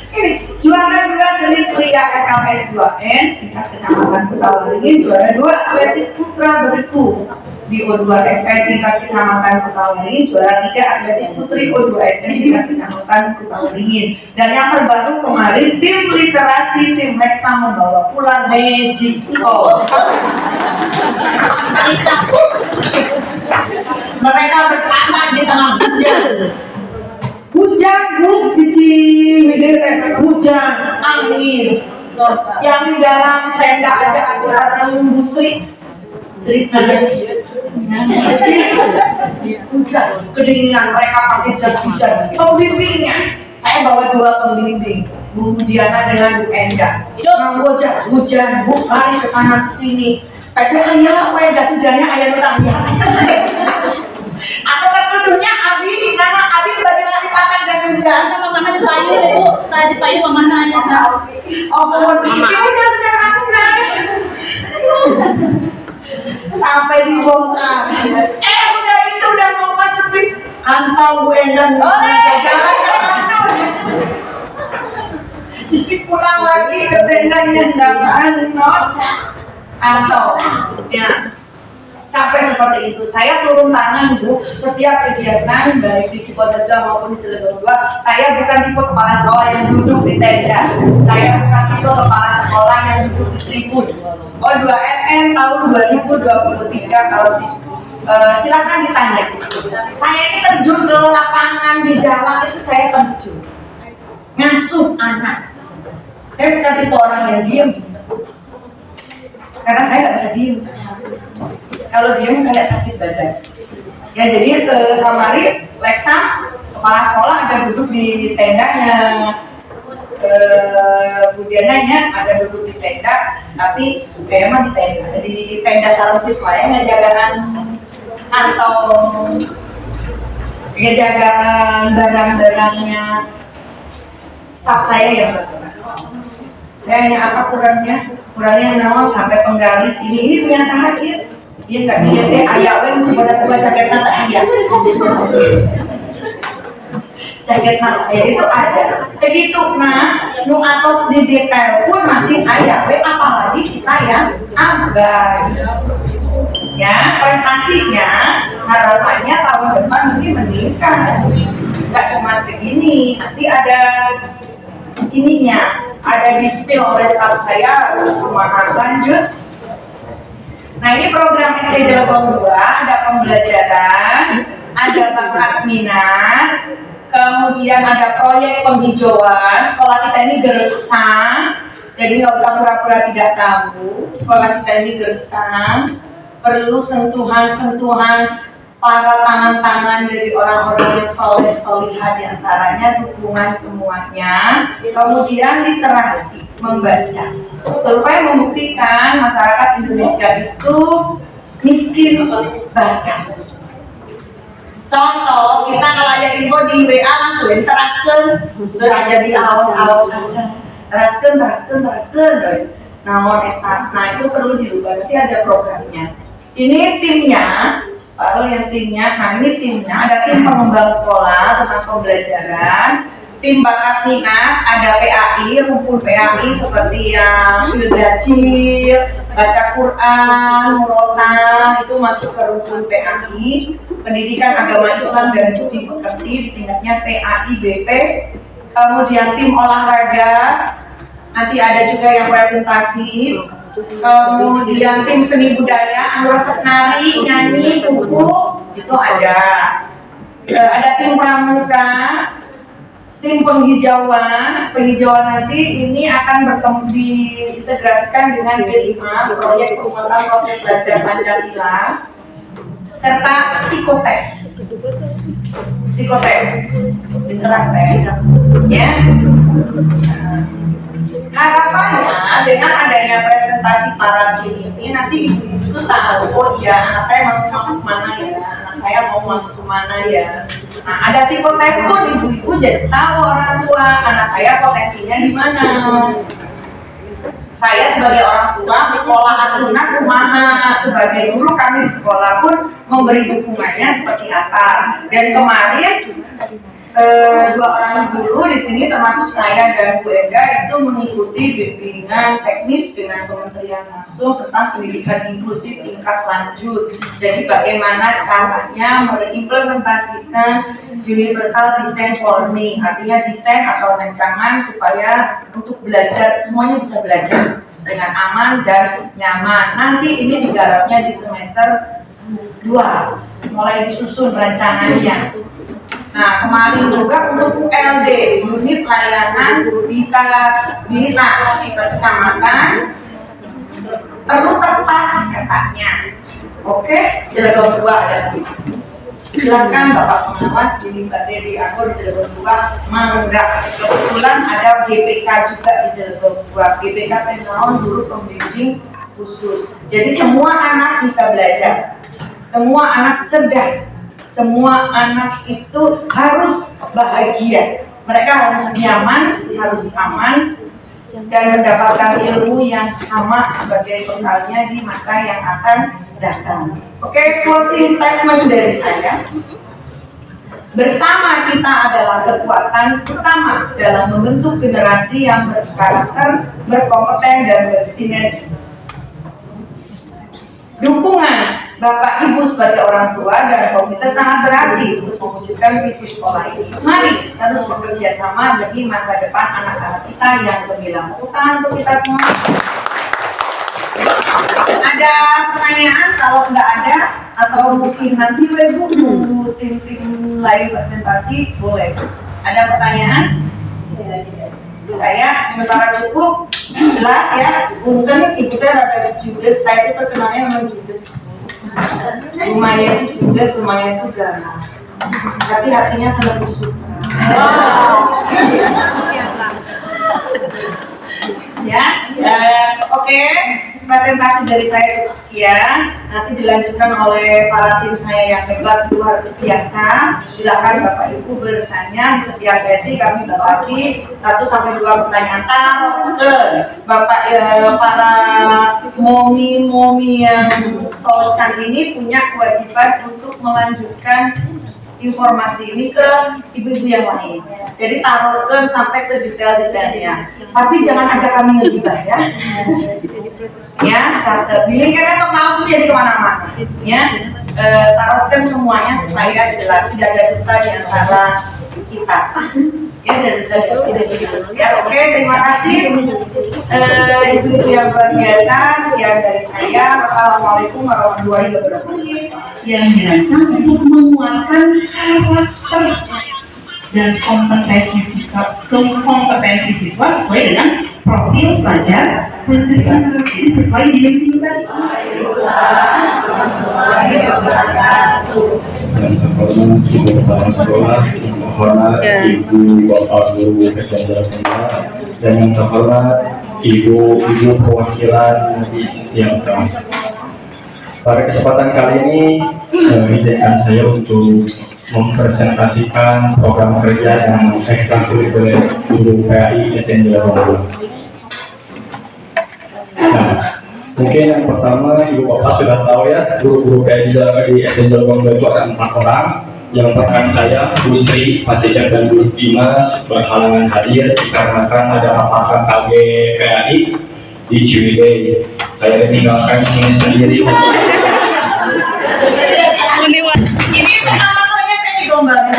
Ini juara 2 dari pria KKS 2N tingkat kecamatan Kutawaringin, juara 2 atletik putra berku di O2 SN tingkat kecamatan Kutawaringin, juara 3 atletik putri O2 SN tingkat kecamatan Kutawaringin. Dan yang terbaru kemarin tim literasi tim Lexa membawa pulang Magic Ball. Mereka bertahan di tengah hujan. Hujan, hujan, angin. Yang di dalam tenda ada busri. Ceritanya hujan, kedinginan, mereka pakai jas hujan. Pembimbingnya, saya bawa 2 pembimbing, Bu Diana dengan Bu Enda. Nganggo jas hujan, Bu lari ke sana ke sini. Padahal ya, jas hujannya ayam bertanya. Atau ketuduhnya Abi, nama Abi bagi lipakan jas hujan. Sama mama di payung itu, tadi payung mama nanya tahu. Oh, mohon ibu jas hujan aku kan. Sampai dibongkar. Udah itu udah mau masuk bis kantong Bu Endang. Jadi pulang lagi ke tendanya enggak kantong. Ya. Sampai seperti itu, saya turun tangan Bu, setiap kegiatan baik di Cipodasda maupun di Cilegon 2, saya bukan tipe kepala sekolah yang duduk di tenda, saya bukan tipe kepala sekolah yang duduk di tribun. O2 SN tahun 2023 kalau silakan ditanya. Saya ini terjun ke lapangan di jalan itu saya terjun, ngasuh anak. Saya bukan tipe orang yang diem, karena saya nggak bisa diem. Kalau diem kayak sakit badan. Ya jadi kemarin Lexa kepala sekolah ada duduk di tendanya, Budiananya ada duduk di tenda, tapi saya mah di tenda salon siswa ya, ngejagaan kantong, ngejagaan barang-barangnya staf saya yang berkurang. Saya hanya apa kurangnya naon sampai penggaris ini punya sahaja. Iya nggak dia ayah kan cuma ada jaket nata ayah. Jaket nata ayah itu ada segitu nu atos di detail pun masih ayah. Apalagi kita yang abai. Ya prestasinya harapannya tahun depan mungkin meningkat. Nggak cuma segini, nanti ada ininya, ada di-spill oleh staff saya harus rumahan lanjut. Nah ini program SD Cilegon 2, ada pembelajaran, ada bakat minat, kemudian ada proyek penghijauan. Sekolah kita ini gersang, jadi nggak usah pura-pura tidak tahu. Sekolah kita ini gersang, perlu sentuhan-sentuhan para tangan-tangan dari orang-orang yang soleh-solihah, diantaranya dukungan semuanya. Kemudian literasi, membaca. Survei membuktikan masyarakat Indonesia itu miskin baca. Contoh, kita kalau ada info di WA langsung diteraskan, aja di awas-awas aja. Teraskan. Nah itu perlu dirubah, nanti ada programnya. Ini timnya. Lalu yang timnya, ada tim pengembang sekolah tentang pembelajaran, tim bakat minat, ada PAI, rumpun PAI seperti yang belajar, baca Quran, murotal, itu masuk ke rumpun PAI, pendidikan agama Islam dan budi pekerti, disingkatnya PAI-BP. Kemudian tim olahraga, nanti ada juga yang presentasi. Kemudian tim seni budaya, resep nari, nyanyi, buku itu ada. Ada tim pramuka, tim penghijauan nanti ini akan diintegrasikan dengan G5 proyek penguatan proses belajar Pancasila serta psikotes literasi ya. Harapannya dengan adanya presentasi para tim ini nanti ibu-ibu tuh tahu, oh iya anak saya mau masuk mana ya, anak saya mau masuk kemana ya. Nah, ada psikotes pun ibu-ibu jadi tahu orang tua anak saya potensinya di mana. Saya sebagai orang tua, pola asuhnya kumaha, sebagai guru kami di sekolah pun memberi dukungannya seperti apa. Dan kemarin dua orang guru di sini termasuk saya dan Bu Enda itu mengikuti bimbingan teknis dengan Kementerian langsung tentang pendidikan inklusif tingkat lanjut. Jadi bagaimana caranya mengimplementasikan universal design for learning, artinya desain atau rancangan supaya untuk belajar semuanya bisa belajar dengan aman dan nyaman. Nanti ini digarapnya di semester 2, mulai disusun rancangannya. Nah, kemarin juga untuk ULD, unit layanan disabilitas di kecamatan perlu tepat katanya. Oke, Cilegon 2 ada. Silakan Bapak Pengawas di Mbak Dewi aku di Cilegon 2 menganggap. Kebetulan ada GPK juga di Cilegon 2. GPK Pengawas Guru Pembimbing Khusus. Jadi semua anak bisa belajar. Semua anak cerdas. Semua anak itu harus bahagia. Mereka harus nyaman, harus aman, dan mendapatkan ilmu yang sama sebagai bekalnya di masa yang akan datang. Oke, closing statement dari saya. Bersama kita adalah kekuatan utama dalam membentuk generasi yang berkarakter, berkompeten, dan bersinergi. Dukungan Bapak Ibu sebagai orang tua dan komunitas sangat berarti untuk mewujudkan visi sekolah ini. Mari terus bekerja sama demi masa depan anak-anak kita yang gemilang. Tepuk tangan untuk kita semua. Ada pertanyaan? Kalau nggak ada, atau mungkin nanti Ibu nunggu tim-tim lain presentasi, boleh. Ada pertanyaan? Saya sementara cukup jelas ya. Punten ibu teh rada judes, saya itu terkenalnya memang judes. Lumayan judes, lumayan itu garam. Tapi hatinya sangat busuk. Ya, oke. Presentasi dari saya cukup sekian. Nanti dilanjutkan oleh para tim saya yang hebat luar biasa. Silakan Bapak Ibu bertanya. Di setiap sesi kami batasi 1-2 pertanyaan. Terus Bapak para momi-momi yang socan ini punya kewajiban untuk melanjutkan informasi ini ke ibu-ibu yang lain. Jadi taruhkan sampai sedetail-detailnya. Tapi jangan ajak kami ngegibah ya. Ya, catat. Billing kita sok tahu jadi kemana-mana. Ya, taruhkan semuanya supaya jelas tidak ada dusta di antara kita. Ya, tidak bisa tidak begitu. Ya, oke, terima kasih. Ibu-ibu yang luar biasa, sekian dari saya. Wassalamualaikum warahmatullahi wabarakatuh. Yang dirancang untuk menguatkan karakter dan kompetensi siswa sesuai dengan profil pelajar sesuai dimensi tadi. Ibu kepala sekolah, yang terhormat Ibu Bapak Guru Kejaksaan dan yang terhormat Ibu perwakilan di yang termasuk. Pada kesempatan kali ini, izinkan saya untuk mempresentasikan program kerja yang ekstrakurikuler Guru PAI SN Jawa. Nah, mungkin yang pertama Ibu Bapak sudah tahu ya, guru-guru PAI di SN Jawa itu ada 4 orang. Yang pertama saya, Bu Sri, Pak Cecep dan Bu Dimas berhalangan hadir dikarenakan ada rapat KG PAI di Ciwidey. Saya ditinggalkan di sini sendiri. Ini pertama kalinya saya digombalin.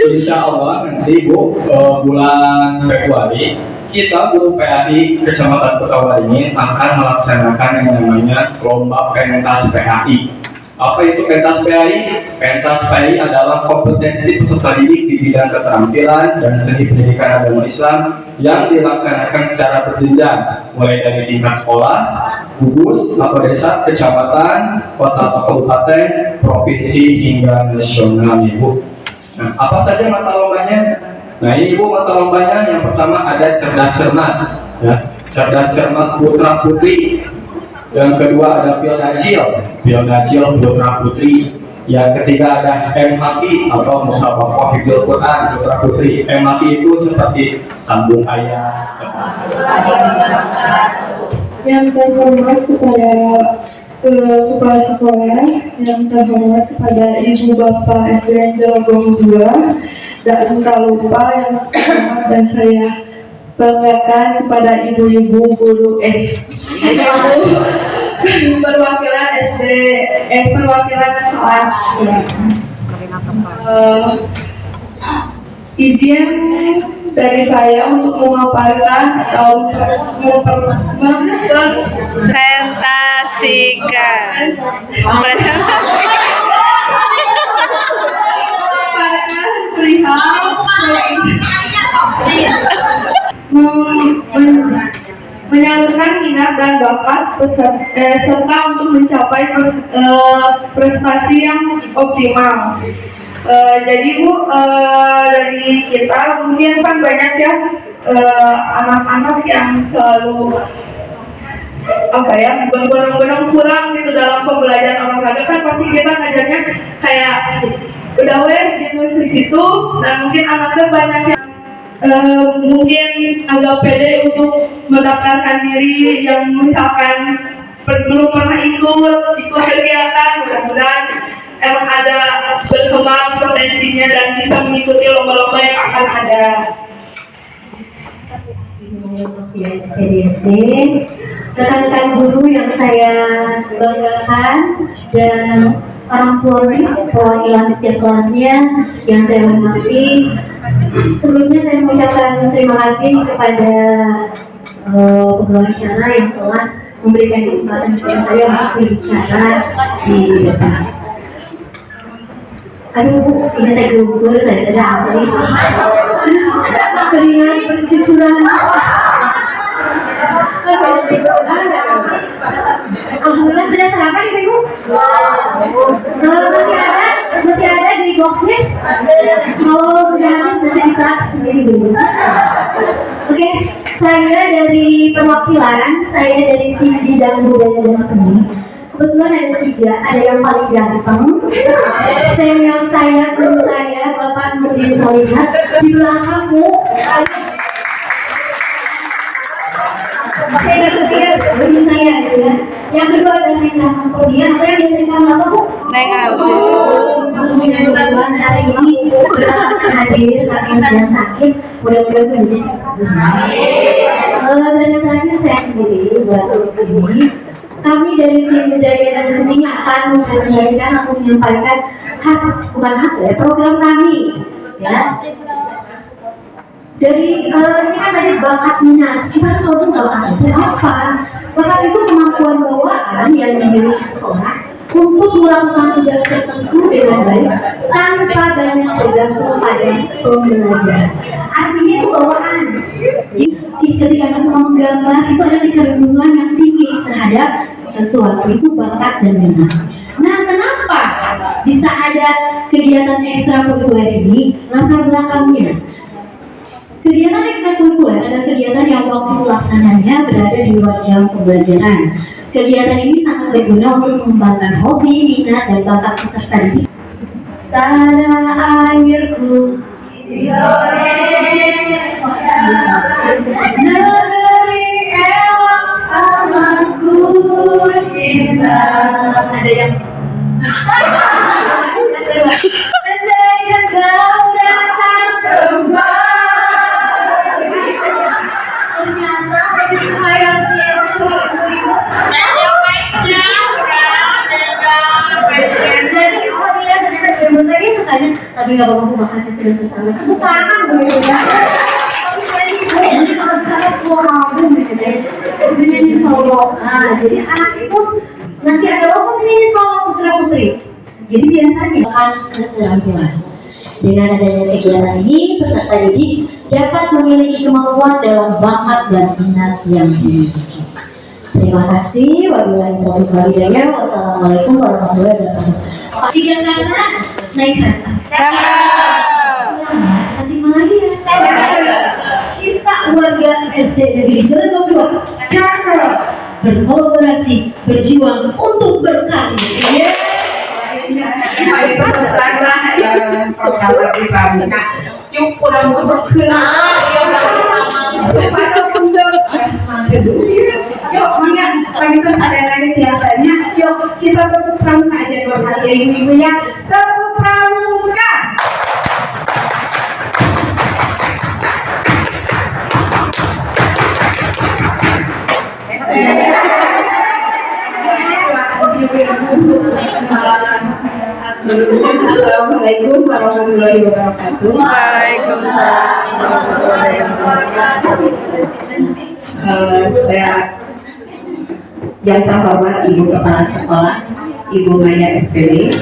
Insya Allah nanti Bu bulan Februari kita guru PAI Kecamatan Kutawa ini akan melaksanakan yang namanya lomba pentas PAI. Apa itu pentas PAI? Pentas PAI adalah kompetensi peserta didik di bidang keterampilan dan seni pendidikan agama Islam yang dilaksanakan secara berjenjang, mulai dari tingkat sekolah, gugus atau desa, kecamatan, kota atau kabupaten, provinsi hingga nasional, Ibu. Nah, apa saja mata lombanya? Nah, ini Ibu mata lombanya yang pertama ada cerdas cermat. ya, cerdas cermat putra putri. Yang kedua ada Pildacil putra putri. Yang ketiga ada empati atau musabaqah hifdzul Quran putra putri. Empati itu seperti sambung ayat. Yang terhormat kepada kepala sekolah, yang terhormat kepada ibu bapak SDN Jelogong 2, tak lupa yang terhormat dan saya banggakan kepada ibu-ibu guru perwakilan perwakilan kelas. Izin dari saya untuk memaparkan atau presentasikan menyalurkan minat dan bakat serta untuk mencapai prestasi yang optimal. Jadi Bu, dari kita mungkin kan banyak ya anak-anak yang selalu berbondong-bondong kurang gitu dalam pembelajaran olahraga. Kan pasti kita ngajarnya kayak udah wes gitu segitu, dan mungkin anaknya banyak yang mungkin agak pede untuk mendaftarkan diri, yang misalkan belum pernah ikut kegiatan. Mudah-mudahan emang ada berkembang potensinya dan bisa mengikuti lomba-lomba yang akan ada. SPDSD, rekan-rekan guru yang saya banggakan, dan orang tua perwakilan setiap kelasnya yang saya hormati. Sebelumnya saya mengucapkan terima kasih kepada pembicara yang telah memberikan kesempatan kepada saya untuk berbicara di depan. Aduh, ini saya gugur, saya tidak asli. Seringan bercucuran. Alhamdulillah sudah sarapan Ibu. Masih ada di boxnya. Kalau sudah habis nanti bisa sendiri dulu. Oke, saya dari perwakilan, saya dari tim bidang budaya dan seni. Kebetulan ada 3, ada yang paling ganteng, senior saya, guru saya, Bapak Nurdin Solihat. Di belakangmu saya ketiga guru saya gitu ya. Yang kedua adalah Neng Angkodia. Saya biasanya apa Bu? Neng Abu. Mudah-mudahan hari ini berhasil hadir karena sedang sakit. Mudah-mudahan menjadi cepat. Dan yang terakhir saya sendiri buat ini. Kami dari tim budaya dan seni akan mempresentasikan atau menyampaikan program kami, ya. Dari ini kan tadi bakat minat, kita selalu nggak bakat apa? Bakat itu kemampuan bawaan yang dimiliki seseorang untuk melakukan tugas tertentu dengan baik tanpa banyak tergantung pada pembelajaran. Artinya itu bawaan. Jadi ketika kita menggambar itu ada kecenderungan yang tinggi terhadap sesuatu, itu bakat dan minat. Nah, kenapa bisa ada kegiatan ekstrakurikuler ini? Latar belakangnya, kegiatan ekstrakurikuler adalah kegiatan yang waktu pelaksananya berada di luar jam pembelajaran. Kegiatan ini sangat berguna untuk mengembangkan hobi, minat, dan bakat peserta didik. Tanah airku, negeri elok amanku cinta. Ada yang andaikan kau datang kembali. Ternyata ada sembahyang lagi sukanya, tapi nggak apa-apa, makanya sedang bersama. Tepuk tangan dulu ya. Kalau misalnya keluar album gitu deh, menyanyi solo. Nah, jadi anak itu nanti ada lomba menyanyi solo putra putri. Jadi biasanya akan keterampilan. Dengan adanya kegiatan ini, peserta didik dapat memiliki kemampuan dalam bakat dan minat yang dimiliki. Terima kasih. Wabillahi taufiq wal hidayah. Wassalamualaikum warahmatullahi wabarakatuh. Di Jakarta naik kereta. Kasih lagi ya. Kita warga SD Negeri Cilegon 2 karena berkolaborasi, berjuang untuk berkarya. Ini program di Pramuka. Yuk kurang supaya sundut. Yuk mangga lagi terus ada lagi biasanya. Yuk kita tepuk pramuka aja buat kali ibu-ibu ya. Tepuk pramuka. Assalamualaikum warahmatullahi wabarakatuh. Waalaikumsalam warahmatullahi wabarakatuh. Saya yang terhormat Ibu Kepala Sekolah, Ibu Maya SPD,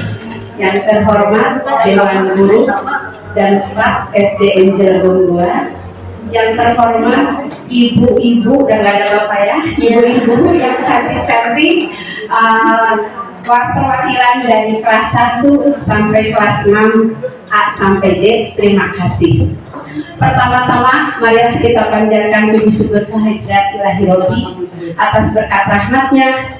yang terhormat Dewan Guru dan staf SDN Cilegon 2, yang terhormat ibu-ibu dan gak ada bapak ya, ibu-ibu yang cantik-cantik, perwakilan dari kelas 1 sampai kelas 6 A sampai D, terima kasih. Pertama-tama, marilah kita panjatkan puji syukur kehadirat Ilahi Robbi atas berkat rahmatnya.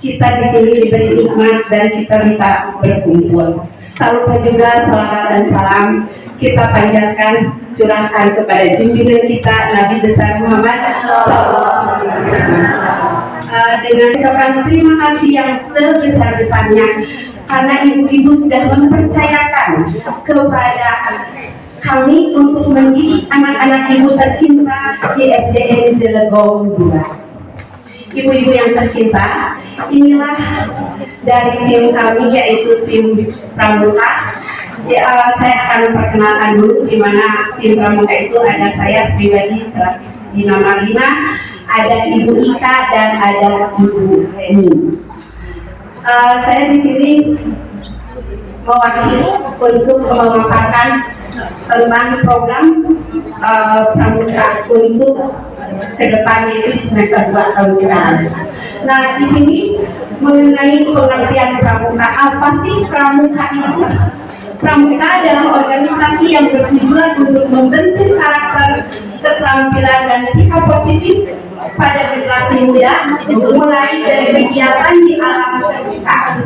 Kita di sini diberi nikmat dan kita bisa berkumpul. Tak lupa juga salawat dan salam kita panjatkan, curahkan kepada junjungan kita Nabi besar Muhammad SAW. Dengan ucapan terima kasih yang sebesar-besarnya karena ibu-ibu sudah mempercayakan kepada kami untuk mendidik anak-anak ibu tercinta di SDN Cilegon 2. Ibu-ibu yang tercinta, inilah dari tim kami yaitu tim Pramuka. Saya akan memperkenalkan dulu di mana tim Pramuka itu ada saya pribadi selaku dinama Rina, ada Ibu Ika dan ada Ibu Eni. Saya di sini mewakili untuk memaparkan tentang program Pramuka untuk kedepannya itu di semester 2 tahun sekarang. Nah, di sini mengenai pengertian Pramuka, apa sih Pramuka itu? Pramuka adalah organisasi yang bertujuan untuk membentuk karakter, keterampilan dan sikap positif pada generasi muda, mulai dari kegiatan di alam terbuka.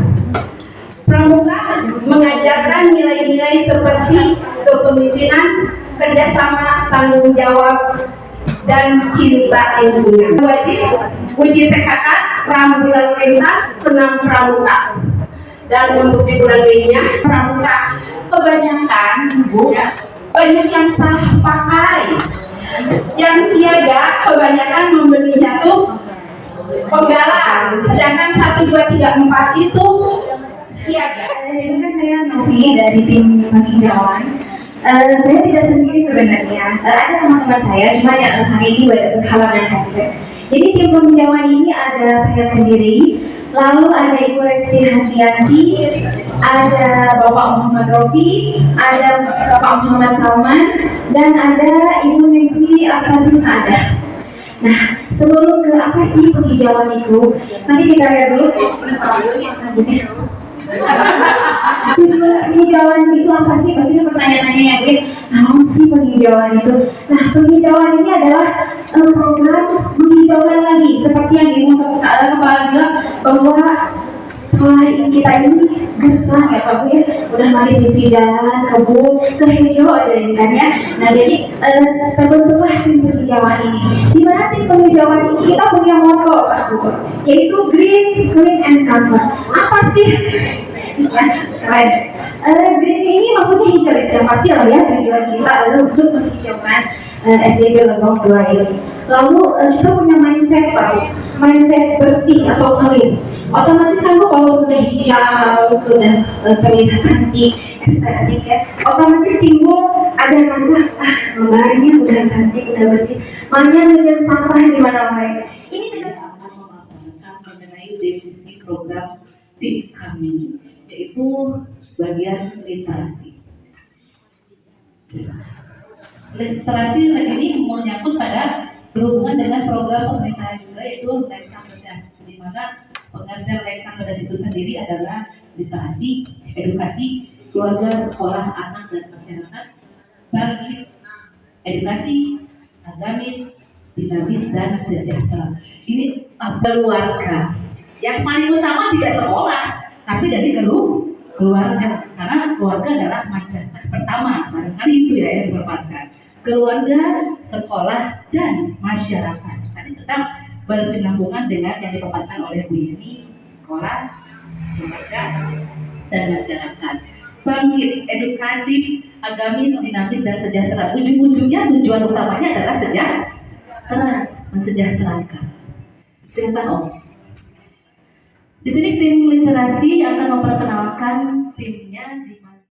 Pramuka mengajarkan nilai-nilai seperti kepemimpinan, kerjasama, tanggung jawab, dan cinta lingkungan. Wajib uji TKK, rambu lalu lintas, senam pramuka. Dan untuk di bulan Mei-nya, pramuka kebanyakan banyak yang salah pakai. Yang siaga kebanyakan membelinya tuh penggalang, sedangkan 1, 2, 3, 4 itu siaga. Ini kan saya Novi dari tim penghijauan. Saya tidak sendiri sebenarnya. Ada teman-teman saya, cuma yang hari ini berhalangan saja. Jadi tim penghijauan ini ada saya sendiri, lalu ada Ibu Resti Hatiati, ada Bapak Muhammad Robi, ada Bapak Muhammad Salman, dan ada Ibu Negeri Asatis ada. Nah, sebelum ke apa sih penghijauan itu, nanti kita lihat dulu yang selanjutnya. Penghijauan itu apa sih? Pasti pertanyaannya ya, apa sih penghijauan itu? Nah, penghijauan ini adalah program menghijaukan lagi, seperti yang Ibu Kepala bilang bahwa sekolah kita ini gersang ya Pak Bu ya, udah mari sisi jalan, kebun, kehijau ada ini kan ya. Nah jadi terbentuklah tim penghijauan ini. Di mana tim penghijauan ini kita punya moto Pak Bu, yaitu green, clean, and comfort. Apa sih? Keren. Green ini maksudnya hijau, yang pasti lah ya tujuan kita adalah untuk menghijaukan SDG Cilegon 2 ini. Lalu kita punya mindset Pak, mindset bersih atau clean. Otomatis kan Bu kalau sudah hijau, sudah terlihat cantik, estetik ya, otomatis timbul ada rasa lembarnya udah cantik, udah bersih. Makanya ngejar sampah di mana-mana. Ini tidak mengenai definisi program tim kami, yaitu bagian literasi. Literasi ini menyangkut pada berhubungan dengan program pemerintahan juga, yaitu Leksan Cerdas, di mana pengertian Leksan Cerdas itu sendiri adalah literasi, edukasi, keluarga, sekolah, anak, dan masyarakat bagi edukasi agamis, dinamis, dan sejahtera. Ini keluarga. Yang paling utama tidak sekolah, tapi dari keluarga. Karena keluarga adalah madrasah pertama. Barangkali itu ya yang dipaparkan. Keluarga, sekolah, dan masyarakat. Tadi tetap berkesinambungan dengan yang dipaparkan oleh Bu Yeni, sekolah, keluarga, dan masyarakat. Bangkit, edukatif, agamis, dinamis, dan sejahtera. Ujung-ujungnya tujuan utamanya adalah mensejahterakan. Silakan Om. Di sini tim literasi akan memperkenalkan timnya di